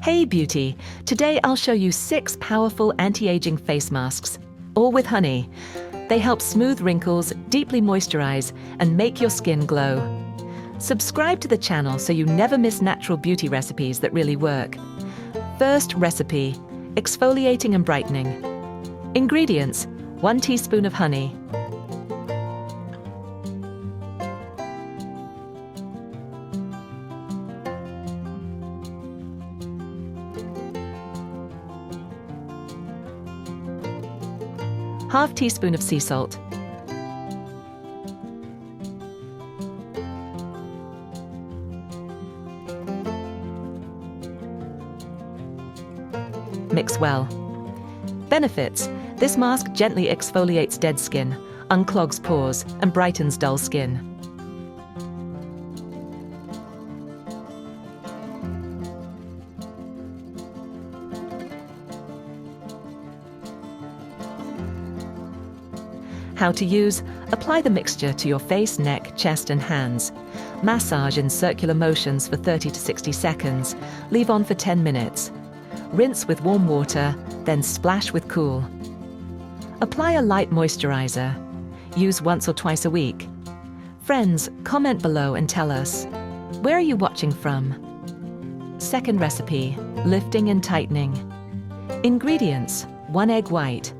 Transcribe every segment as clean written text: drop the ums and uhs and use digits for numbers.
Hey beauty, today I'll show you 6 powerful anti-aging face masks, all with honey. They help smooth wrinkles, deeply moisturize, and make your skin glow. Subscribe to the channel so you never miss natural beauty recipes that really work. First recipe, exfoliating and brightening. Ingredients, 1 teaspoon of honey, ½ teaspoon of sea salt, mix well. Benefits: this mask gently exfoliates dead skin, unclogs pores, and brightens dull skin. How to use: apply the mixture to your face, neck, chest, and hands. Massage in circular motions for 30 to 60 seconds. Leave on for 10 minutes. Rinse with warm water, then splash with cool. Apply a light moisturizer. Use once or twice a week. Friends, comment below and tell us, where are you watching from? Second recipe, lifting and tightening. Ingredients: 1 egg white,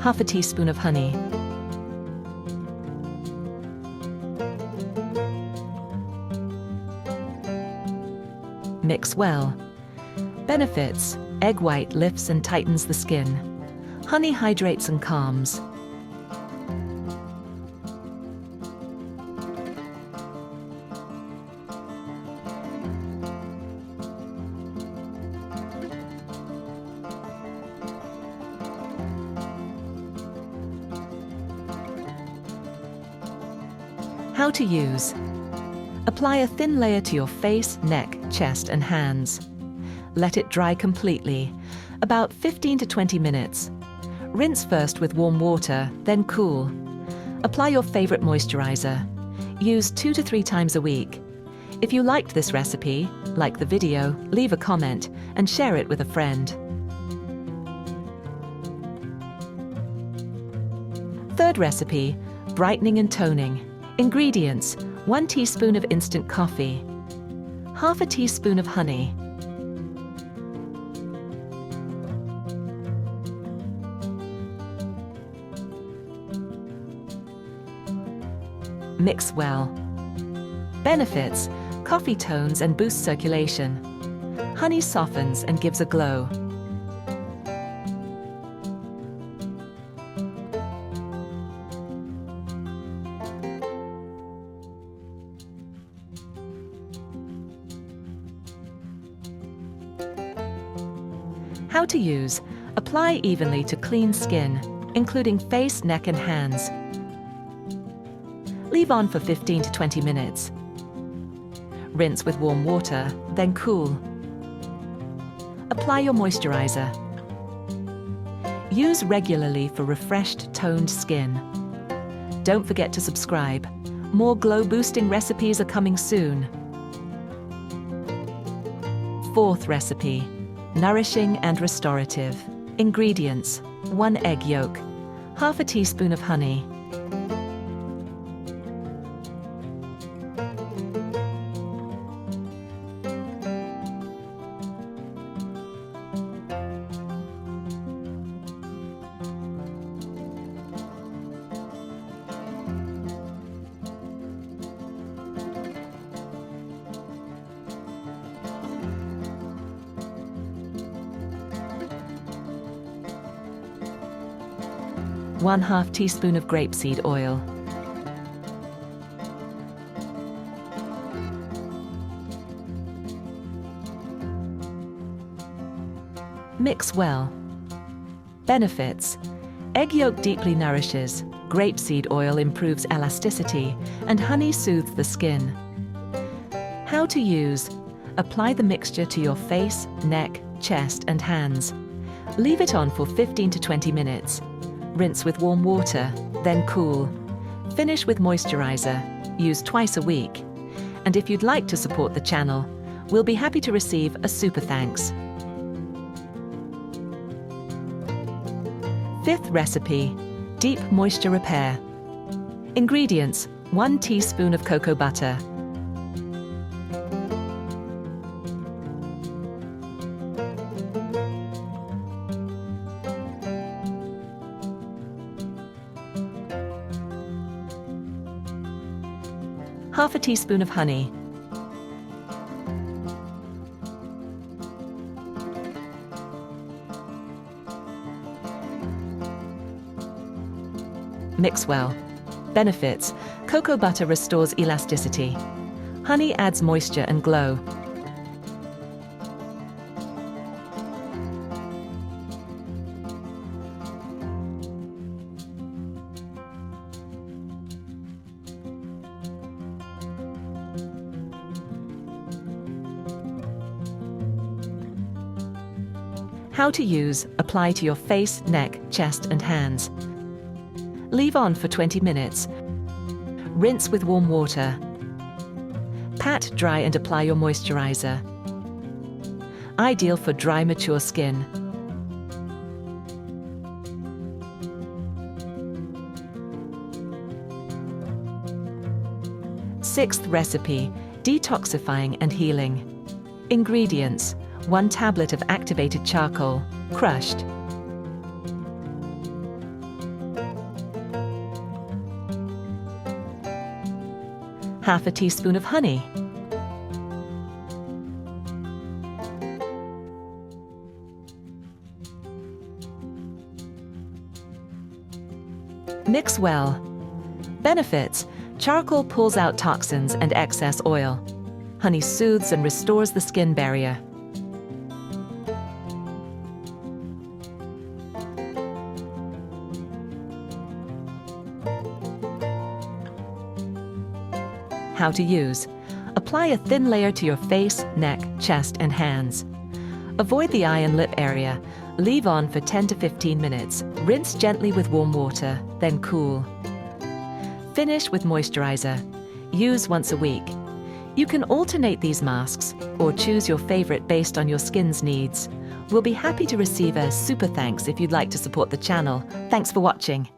½ teaspoon of honey, mix well. Benefits: egg white lifts and tightens the skin. Honey hydrates and calms. How to use: apply a thin layer to your face, neck, chest, and hands. Let it dry completely, about 15 to 20 minutes. Rinse first with warm water, then cool. Apply your favorite moisturizer. Use 2 to 3 times a week. If you liked this recipe, like the video, leave a comment, and share it with a friend. Third recipe, brightening and toning. Ingredients: 1 teaspoon of instant coffee, ½ teaspoon of honey, mix well. Benefits: coffee tones and boosts circulation. Honey softens and gives a glow. How to use: apply evenly to clean skin, including face, neck, and hands. Leave on for 15 to 20 minutes. Rinse with warm water, then cool. Apply your moisturizer. Use regularly for refreshed, toned skin. Don't forget to subscribe. More glow-boosting recipes are coming soon. Fourth recipe, nourishing and restorative. Ingredients: 1 egg yolk, ½ teaspoon of honey, ½ teaspoon of grapeseed oil, mix well. Benefits: egg yolk deeply nourishes, grapeseed oil improves elasticity, and honey soothes the skin. How to use: apply the mixture to your face, neck, chest, and hands. Leave it on for 15 to 20 minutes. Rinse with warm water, then cool. Finish with moisturizer. Use twice a week. And if you'd like to support the channel, we'll be happy to receive a super thanks. Fifth recipe: deep moisture repair. Ingredients: 1 teaspoon of cocoa butter, half a teaspoon of honey, mix well. Benefits: cocoa butter restores elasticity. Honey adds moisture and glow. How to use: apply to your face, neck, chest, and hands. Leave on for 20 minutes. Rinse with warm water. Pat dry and apply your moisturizer. Ideal for dry, mature skin. Sixth recipe: detoxifying and healing. Ingredients: 1 tablet of activated charcoal, crushed. Half a teaspoon of honey. Mix well. Benefits: charcoal pulls out toxins and excess oil. Honey soothes and restores the skin barrier. How to use: apply a thin layer to your face, neck, chest, and hands. Avoid the eye and lip area. Leave on for 10 to 15 minutes. Rinse gently with warm water, then cool. Finish with moisturizer. Use once a week. You can alternate these masks or choose your favorite based on your skin's needs. We'll be happy to receive a super thanks if you'd like to support the channel. Thanks for watching.